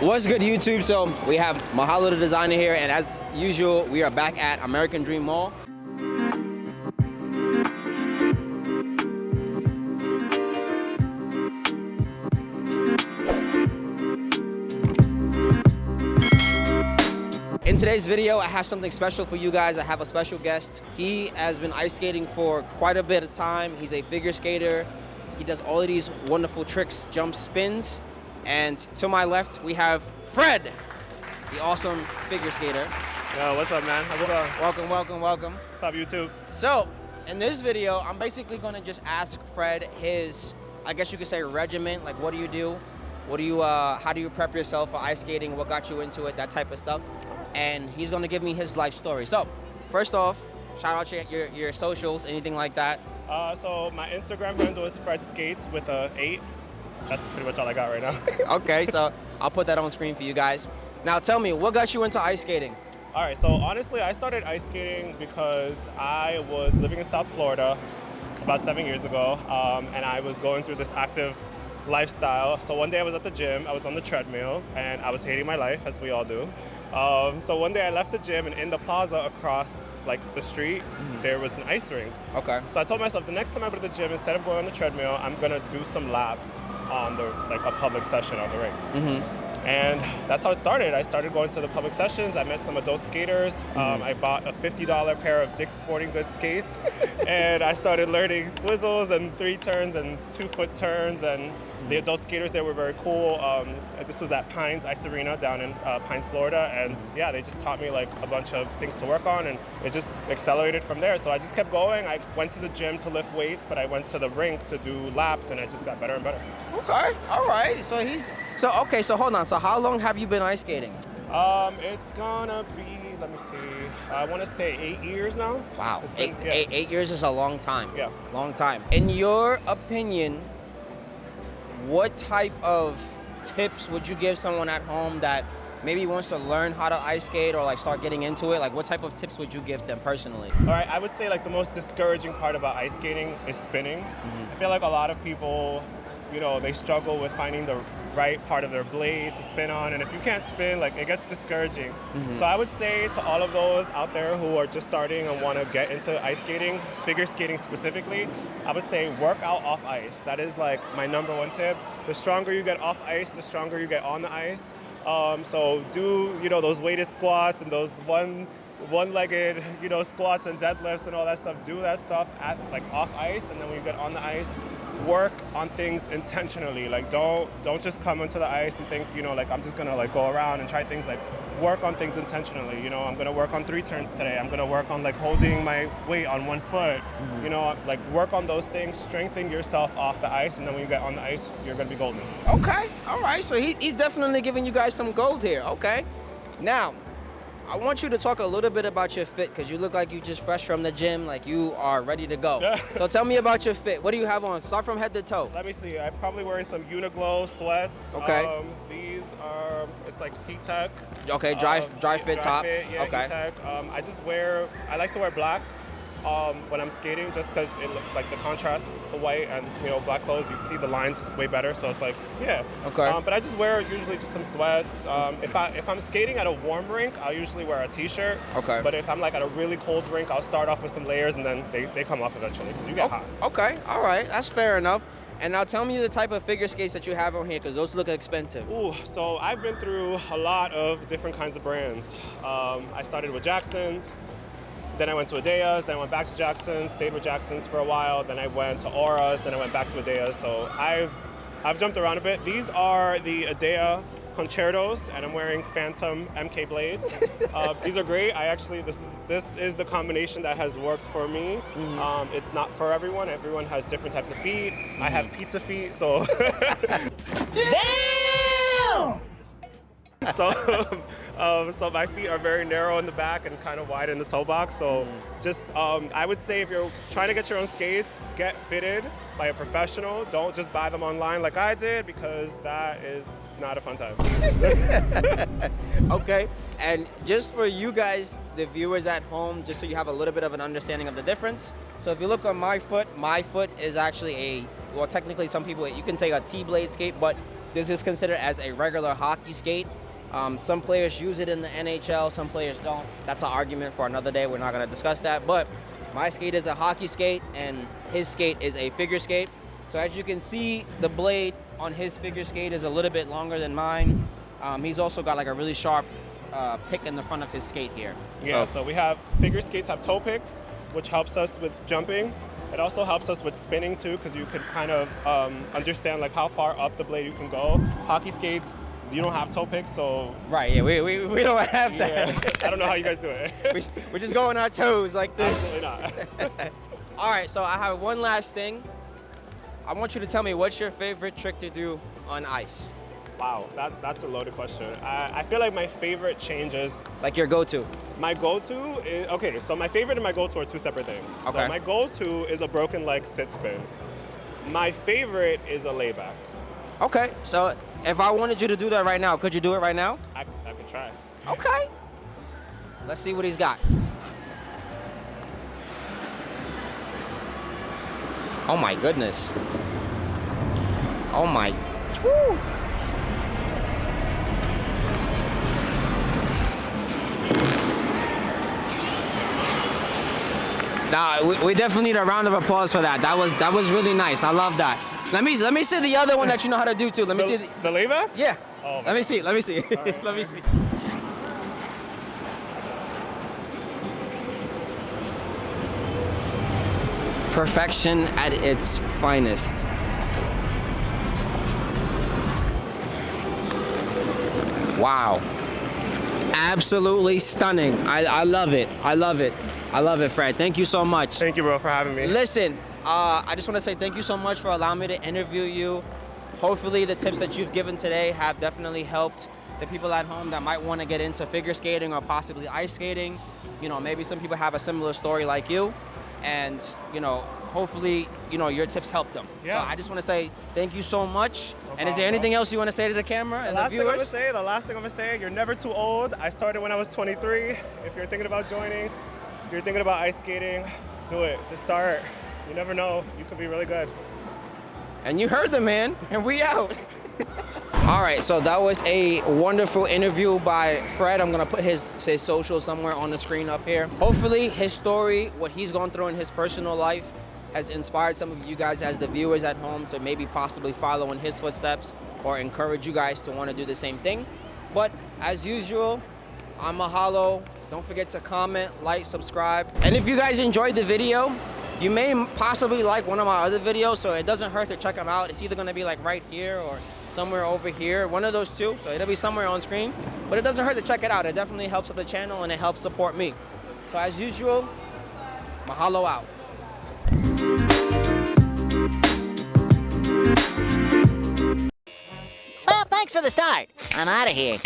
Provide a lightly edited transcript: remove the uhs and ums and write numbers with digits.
What's good, YouTube? So we have Mahalo the designer here, and as usual, we are back at American Dream Mall. In today's video, I have something special for you guys. I have a special guest. He has been ice skating for quite a bit of time. He's a figure skater. He does all of these wonderful tricks, jumps, spins. And to my left, we have Fred, the awesome figure skater. Yo, what's up, man? How's it going? Welcome, welcome, welcome. What's up, YouTube? So, in this video, I'm basically gonna just ask Fred his, I guess you could say, regiment. Like, what do you do? How do you prep yourself for ice skating? What got you into it? That type of stuff. And he's gonna give me his life story. So, first off, shout out your socials, anything like that. So my Instagram handle is Fred Skates with a 8. That's pretty much all I got right now. Okay, so I'll put that on screen for you guys. Now tell me, what got you into ice skating? All right, so honestly, I started ice skating because I was living in South Florida about 7 years ago, and I was going through this active lifestyle. So one day I was at the gym, I was on the treadmill, and I was hating my life, as we all do. So one day I left the gym, and in the plaza across like the street, there was an ice rink. Okay. So I told myself the next time I go to the gym, instead of going on the treadmill, I'm gonna do some laps on the a public session on the rink. And that's how it started. I started going to the public sessions. I met some adult skaters. I bought a $50 pair of Dick's Sporting Goods skates, and I started learning swizzles and 3 turns and 2-foot turns. And the adult skaters there were very cool. This was at Pines Ice Arena down in Pines, Florida, and yeah, they just taught me like a bunch of things to work on, and it just accelerated from there. So I just kept going. I went to the gym to lift weights, but I went to the rink to do laps, and I just got better and better. Okay, all right. So hold on. So how long have you been ice skating? It's gonna be, let me see, I want to say 8 years now. Wow, Been, eight years is a long time. Yeah. Long time. In your opinion, what type of tips would you give someone at home that maybe wants to learn how to ice skate or like start getting into it? Like, what type of tips would you give them personally? All right, I would say like the most discouraging part about ice skating is spinning. I feel like a lot of people, you know, they struggle with finding the right part of their blade to spin on, and if you can't spin, like, it gets discouraging. So I would say to all of those out there who are just starting and want to get into ice skating, figure skating specifically, I would say work out off ice. That is like my #1 tip. The stronger you get off ice, the stronger you get on the ice. So do, you know, those weighted squats and those one-legged, you know, squats and deadlifts and all that stuff. Do that stuff at like off ice, and then when you get on the ice, work on things intentionally. Like don't just come onto the ice and think, you know, like I'm just gonna like go around and try things. Like work on things intentionally. You know, I'm gonna work on 3 turns today. I'm gonna work on like holding my weight on 1 foot. You know, like work on those things, strengthen yourself off the ice, and then when you get on the ice, you're gonna be golden. Okay, all right. So he's definitely giving you guys some gold here. Okay. Now, I want you to talk a little bit about your fit, because you look like you just fresh from the gym, like you are ready to go. So tell me about your fit. What do you have on? Start from head to toe. Let me see. I'm probably wearing some Uniqlo sweats. Okay. These are, it's like P-Tech. Okay, dry fit top. Yeah, okay. P-Tech. I like to wear black when I'm skating, just because it looks like the contrast, the white and, you know, black clothes, you see the lines way better. So it's like, yeah. Okay. But I just wear usually just some sweats. If I'm skating at a warm rink, I'll usually wear a t-shirt. Okay. But if I'm like at a really cold rink, I'll start off with some layers, and then they come off eventually because you get hot. Okay, all right, that's fair enough. And now tell me the type of figure skates that you have on here, because those look expensive. Ooh, so I've been through a lot of different kinds of brands. I started with Jackson's, then I went to Adeas, then I went back to Jackson's, stayed with Jackson's for a while, then I went to Auras, then I went back to Adeas. So I've jumped around a bit. These are the Adea Concertos, and I'm wearing Phantom MK blades. These are great. This is the combination that has worked for me. It's not for everyone. Everyone has different types of feet. I have pizza feet, so. Damn! So my feet are very narrow in the back and kind of wide in the toe box. So just, I would say if you're trying to get your own skates, get fitted by a professional. Don't just buy them online like I did, because that is not a fun time. Okay, and just for you guys, the viewers at home, just so you have a little bit of an understanding of the difference. So if you look on my foot is actually well, technically some people, you can say a T-blade skate, but this is considered as a regular hockey skate. Some players use it in the NHL, some players don't. That's an argument for another day. We're not going to discuss that. But my skate is a hockey skate, and his skate is a figure skate. So as you can see, the blade on his figure skate is a little bit longer than mine. He's also got like a really sharp pick in the front of his skate here. Yeah, so we have figure skates have toe picks, which helps us with jumping. It also helps us with spinning too, because you can kind of understand like how far up the blade you can go. Hockey skates, you don't have toe picks, so Right, yeah, we don't have that. yeah. I don't know how you guys do it. We're just going our toes like this. Absolutely not. All right, so I have one last thing. I want you to tell me what's your favorite trick to do on ice? Wow, that's a loaded question. I feel like my favorite changes. Like your go-to? My go-to is, okay, so my favorite and my go-to are two separate things. Okay. So my go-to is a broken leg sit spin. My favorite is a layback. Okay, so if I wanted you to do that right now, could you do it right now? I could try. Okay. Let's see what he's got. Oh my goodness. Oh my. Woo. Now we definitely need a round of applause for that. That was really nice. I love that. Let me see the other one that you know how to do too. Let me see The layback? Yeah. Oh, let me see. right. Let me see. Perfection at its finest. Wow. Absolutely stunning. I love it. I love it. I love it, Fred. Thank you so much. Thank you, bro, for having me. Listen, I just want to say thank you so much for allowing me to interview you. Hopefully the tips that you've given today have definitely helped the people at home that might want to get into figure skating or possibly ice skating. You know, maybe some people have a similar story like you. And, you know, hopefully, you know, your tips helped them. Yeah. So I just want to say thank you so much. No And is there problem, anything else you want to say to the camera and the The viewers? last thing I'm gonna say, you're never too old. I started when I was 23. If you're thinking about joining, if you're thinking about ice skating, do it. Just start. You never know. You could be really good. And you heard the man, and we out. All right, so that was a wonderful interview by Fred. I'm gonna put his social somewhere on the screen up here. Hopefully his story, what he's gone through in his personal life, has inspired some of you guys as the viewers at home to maybe possibly follow in his footsteps or encourage you guys to want to do the same thing. But as usual, I'm Mahalo. Don't forget to comment, like, subscribe. And if you guys enjoyed the video, you may possibly like one of my other videos, so it doesn't hurt to check them out. It's either gonna be like right here or somewhere over here, one of those two, so it'll be somewhere on screen. But it doesn't hurt to check it out. It definitely helps with the channel and it helps support me. So as usual, Mahalo out. Well, thanks for the start. I'm out of here.